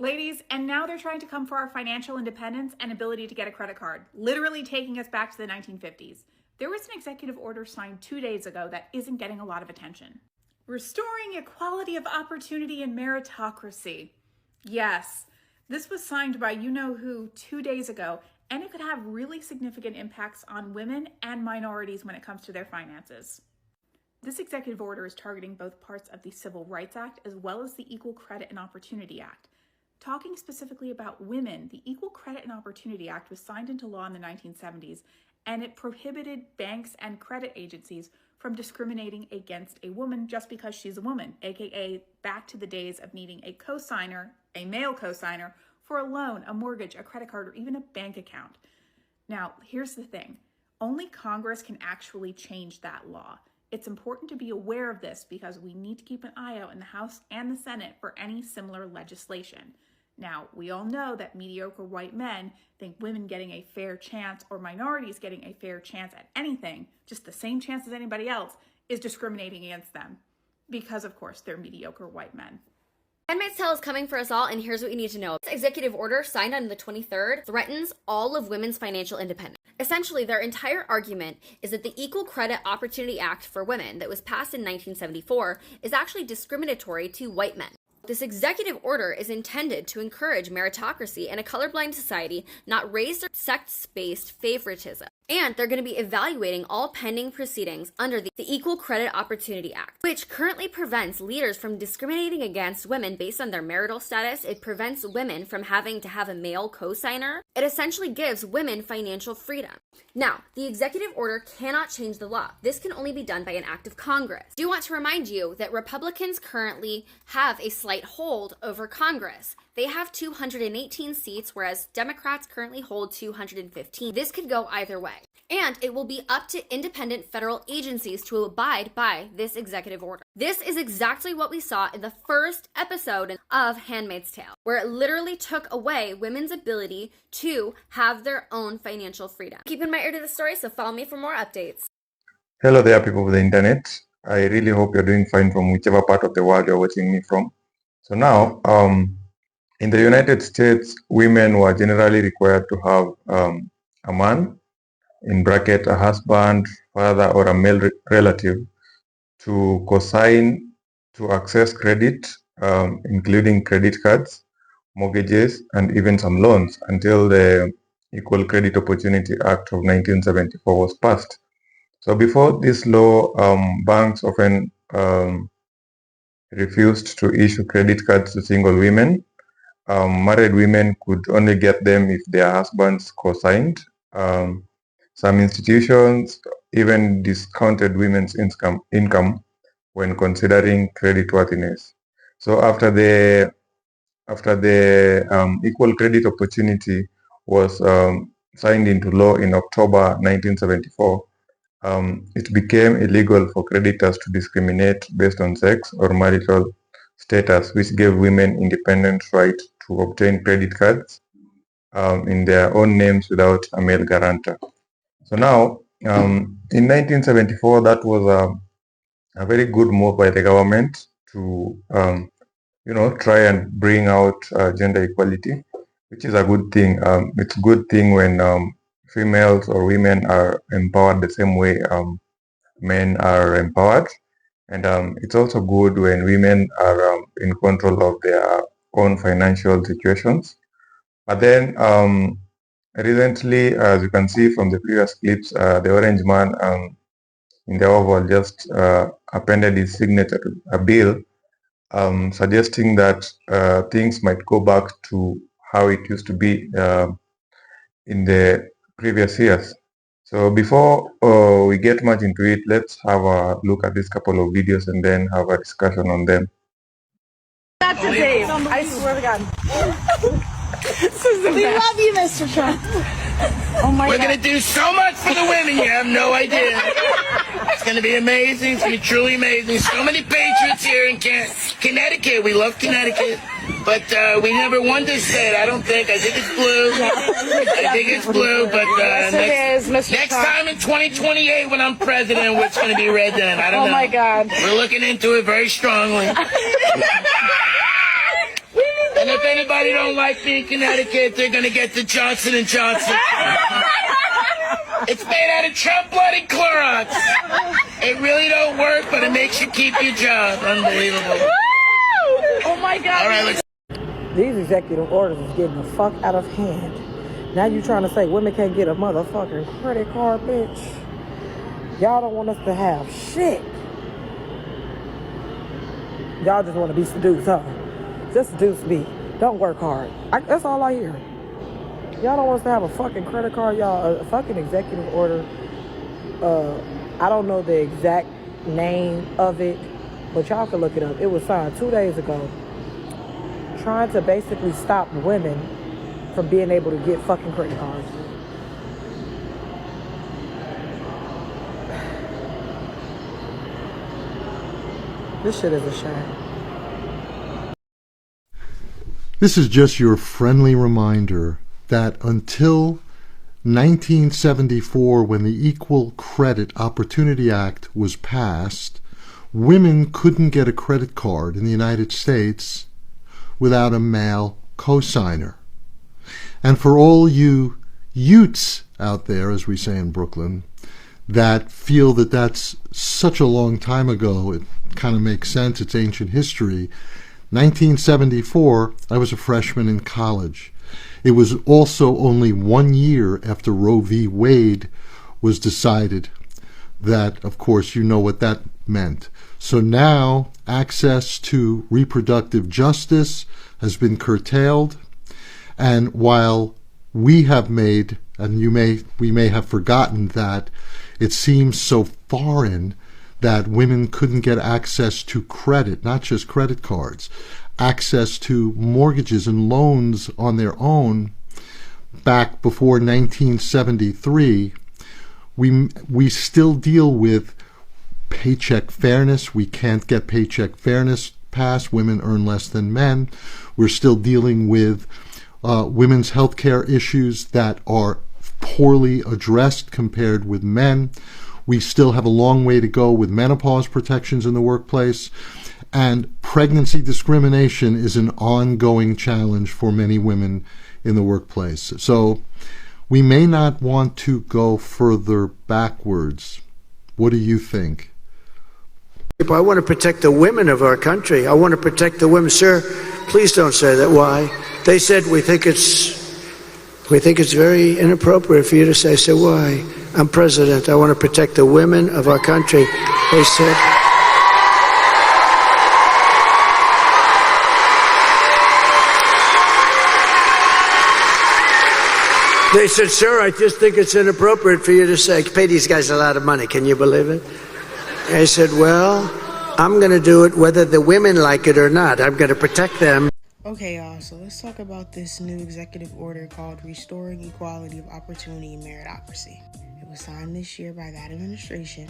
Ladies, and now they're trying to come for our financial independence and ability to get a credit card, literally taking us back to the 1950s. There was an executive order signed 2 days ago that isn't getting a lot of attention. Restoring equality of opportunity and meritocracy. Yes, this was signed by you-know-who 2 days ago, and it could have really significant impacts on women and minorities when it comes to their finances. This executive order is targeting both parts of the Civil Rights Act as well as the Equal Credit and Opportunity Act. Talking specifically about women, the Equal Credit and Opportunity Act was signed into law in the 1970s, and it prohibited banks and credit agencies from discriminating against a woman just because she's a woman, aka back to the days of needing a cosigner, a male cosigner, for a loan, a mortgage, a credit card, or even a bank account. Now, here's the thing. Only Congress can actually change that law. It's important to be aware of this because we need to keep an eye out in the House and the Senate for any similar legislation. Now, we all know that mediocre white men think women getting a fair chance or minorities getting a fair chance at anything, just the same chance as anybody else, is discriminating against them because, of course, they're mediocre white men. Handmaid's Tale is coming for us all, and here's what you need to know. This executive order, signed on the 23rd, threatens all of women's financial independence. Essentially, their entire argument is that the Equal Credit Opportunity Act for women that was passed in 1974 is actually discriminatory to white men. This executive order is intended to encourage meritocracy in a colorblind society, not race or sex-based favoritism. And they're going to be evaluating all pending proceedings under the Equal Credit Opportunity Act, which currently prevents leaders from discriminating against women based on their marital status. It prevents women from having to have a male cosigner. It essentially gives women financial freedom. Now, the executive order cannot change the law. This can only be done by an act of Congress. I do want to remind you that Republicans currently have a slight hold over Congress. They have 218 seats, whereas Democrats currently hold 215. This could go either way. And it will be up to independent federal agencies to abide by this executive order. This is exactly what we saw in the first episode of Handmaid's Tale, where it literally took away women's ability to have their own financial freedom. Keeping my ear to the story, so follow me for more updates. Hello there, people of the internet. I really hope you're doing fine from whichever part of the world you're watching me from. So now, in the United States, women were generally required to have a man, in bracket, a husband, father, or a male relative, to co-sign to access credit, including credit cards, mortgages, and even some loans until the Equal Credit Opportunity Act of 1974 was passed. So before this law, banks often refused to issue credit cards to single women. Married women could only get them if their husbands co-signed. Some institutions even discounted women's income when considering creditworthiness. So after the Equal Credit Opportunity was signed into law in October 1974, it became illegal for creditors to discriminate based on sex or marital status, which gave women independent right to obtain credit cards in their own names without a male guarantor. So now, in 1974, that was a very good move by the government to, try and bring out gender equality, which is a good thing. It's a good thing when females or women are empowered the same way men are empowered. And it's also good when women are in control of their own financial situations. But then recently, as you can see from the previous clips, the orange man in the Oval just appended his signature to a bill suggesting that things might go back to how it used to be in the previous years. So before we get much into it, let's have a look at this couple of videos and then have a discussion on them. That's a Dave. I swear to God. We love you, Mr. Trump. Oh my God. We're going to do so much for the women, you have no idea. It's going to be amazing. It's going to be truly amazing. So many patriots here in Connecticut. We love Connecticut. But we never won this state, I don't think. I think it's blue. I think it's blue. But next time in 2028 when I'm president, it's going to be red then. I don't know. Oh my God. We're looking into it very strongly. We need And if anybody don't like me in Connecticut, they're gonna get the Johnson & Johnson. It's made out of Trump blood and Clorox. It really don't work, but it makes you keep your job. Unbelievable. Oh my God. All right, let's. These executive orders is getting the fuck out of hand. Now you trying to say women can't get a motherfucking credit card, bitch? Y'all don't want us to have shit. Y'all just want to be seduced, huh? Just seduce me. Don't work hard. That's all I hear. Y'all don't want us to have a fucking credit card, y'all. A fucking executive order. I don't know the exact name of it, but y'all can look it up. It was signed 2 days ago, trying to basically stop women from being able to get fucking credit cards. This shit is a shame. This is just your friendly reminder that until 1974, when the Equal Credit Opportunity Act was passed, women couldn't get a credit card in the United States without a male cosigner. And for all you Utes out there, as we say in Brooklyn, that feel that that's such a long time ago, it kind of makes sense, it's ancient history. 1974, I was a freshman in college. It was also only 1 year after Roe v. Wade was decided that, of course, you know what that meant. So now access to reproductive justice has been curtailed. And while we have made, and we may have forgotten that it seems so foreign that women couldn't get access to credit, not just credit cards, access to mortgages and loans on their own back before 1973, we still deal with paycheck fairness. We can't get paycheck fairness passed. Women earn less than men. We're still dealing with women's health care issues that are poorly addressed compared with men. We still have a long way to go with menopause protections in the workplace. And pregnancy discrimination is an ongoing challenge for many women in the workplace. So we may not want to go further backwards. What do you think? I want to protect the women of our country. I want to protect the women. Sir, please don't say that. Why? They said we think it's very inappropriate for you to say. So why? I'm president. I want to protect the women of our country. They said. They said, sir, I just think it's inappropriate for you to say, pay these guys a lot of money. Can you believe it? I said, well, I'm going to do it whether the women like it or not. I'm going to protect them. Okay, y'all, so let's talk about this new executive order called Restoring Equality of Opportunity and Meritocracy. It was signed this year by that administration.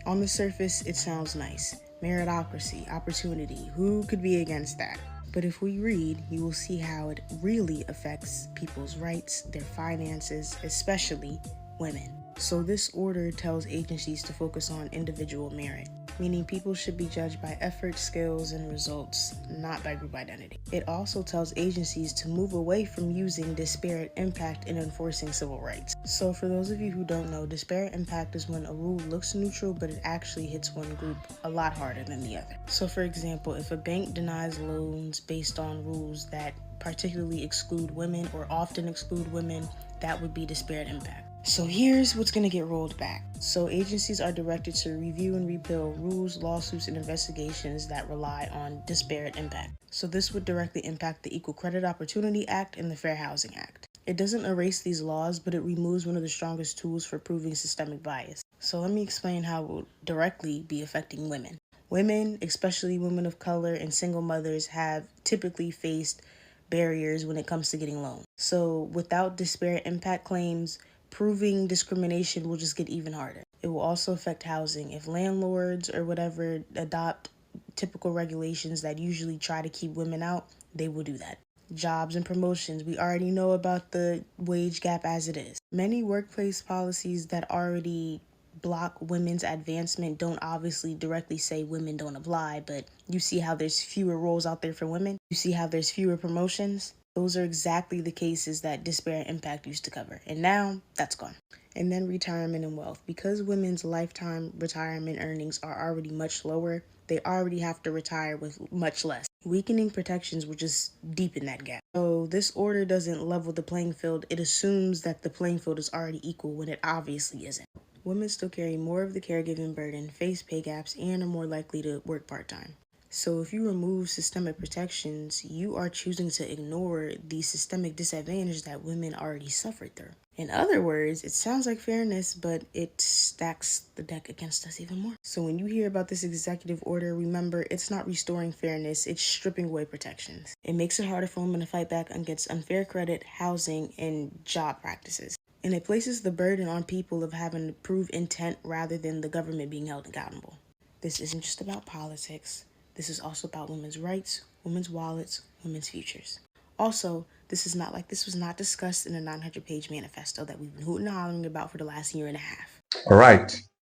On the surface, it sounds nice. Meritocracy, opportunity, who could be against that? But if we read, you will see how it really affects people's rights, their finances, especially women. So this order tells agencies to focus on individual merit, meaning people should be judged by effort, skills, and results, not by group identity. It also tells agencies to move away from using disparate impact in enforcing civil rights. So for those of you who don't know, disparate impact is when a rule looks neutral, but it actually hits one group a lot harder than the other. So for example, if a bank denies loans based on rules that particularly exclude women or often exclude women, that would be disparate impact. So here's what's going to get rolled back. So agencies are directed to review and repeal rules, lawsuits, and investigations that rely on disparate impact. So this would directly impact the Equal Credit Opportunity Act and the Fair Housing Act. It doesn't erase these laws, but it removes one of the strongest tools for proving systemic bias. So let me explain how it will directly be affecting women. Women, especially women of color and single mothers, have typically faced barriers when it comes to getting loans. So without disparate impact claims, proving discrimination will just get even harder. It will also affect housing. If landlords or whatever adopt typical regulations that usually try to keep women out, they will do that. Jobs and promotions. We already know about the wage gap as it is. Many workplace policies that already block women's advancement don't obviously directly say women don't apply, but you see how there's fewer roles out there for women? You see how there's fewer promotions? Those are exactly the cases that disparate impact used to cover, and now that's gone. And then retirement and wealth. Because women's lifetime retirement earnings are already much lower, they already have to retire with much less. Weakening protections will just deepen that gap. So this order doesn't level the playing field. It assumes that the playing field is already equal when it obviously isn't. Women still carry more of the caregiving burden, face pay gaps, and are more likely to work part-time. So if you remove systemic protections, you are choosing to ignore the systemic disadvantage that women already suffered through. In other words, it sounds like fairness, but it stacks the deck against us even more. So when you hear about this executive order, remember, it's not restoring fairness, it's stripping away protections. It makes it harder for women to fight back against unfair credit, housing, and job practices. And it places the burden on people of having to prove intent rather than the government being held accountable. This isn't just about politics. This is also about women's rights, women's wallets, women's futures. Also, this was not discussed in a 900-page manifesto that we've been hooting and hollering about for the last year and a half. All right.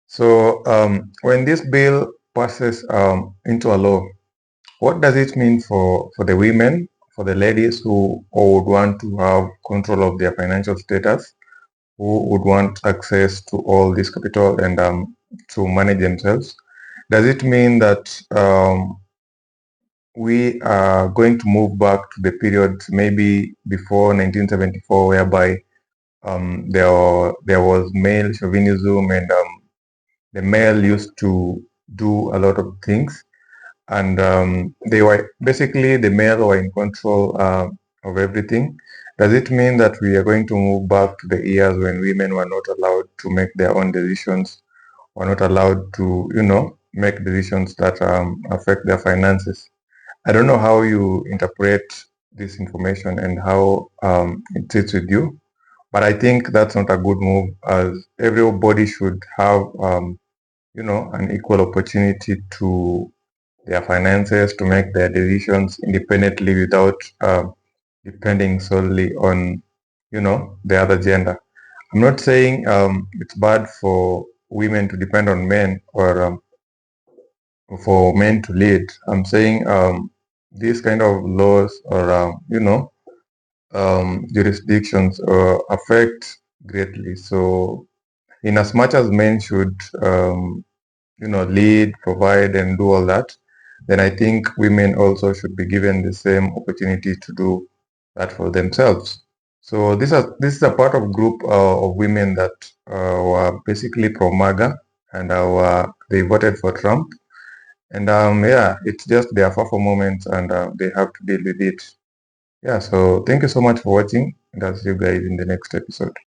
So when this bill passes into a law, what does it mean for the women, for the ladies who would want to have control of their financial status, who would want access to all this capital and to manage themselves? Does it mean that we are going to move back to the period maybe before 1974, whereby there was male chauvinism and the male used to do a lot of things, and they were basically the male were in control of everything? Does it mean that we are going to move back to the years when women were not allowed to make their own decisions, were not allowed to, make decisions that affect their finances? I don't know how you interpret this information and how it sits with you, but I think that's not a good move, as everybody should have, an equal opportunity to their finances, to make their decisions independently without depending solely on, the other gender. I'm not saying it's bad for women to depend on men or for men to lead. I'm saying these kind of laws or jurisdictions affect greatly. So in as much as men should lead, provide, and do all that, then I think women also should be given the same opportunity to do that for themselves. So this is a part of group of women that were basically pro-MAGA, and they voted for Trump. And yeah, it's just their FAFO moments, and they have to deal with it. Yeah, so thank you so much for watching, and I'll see you guys in the next episode.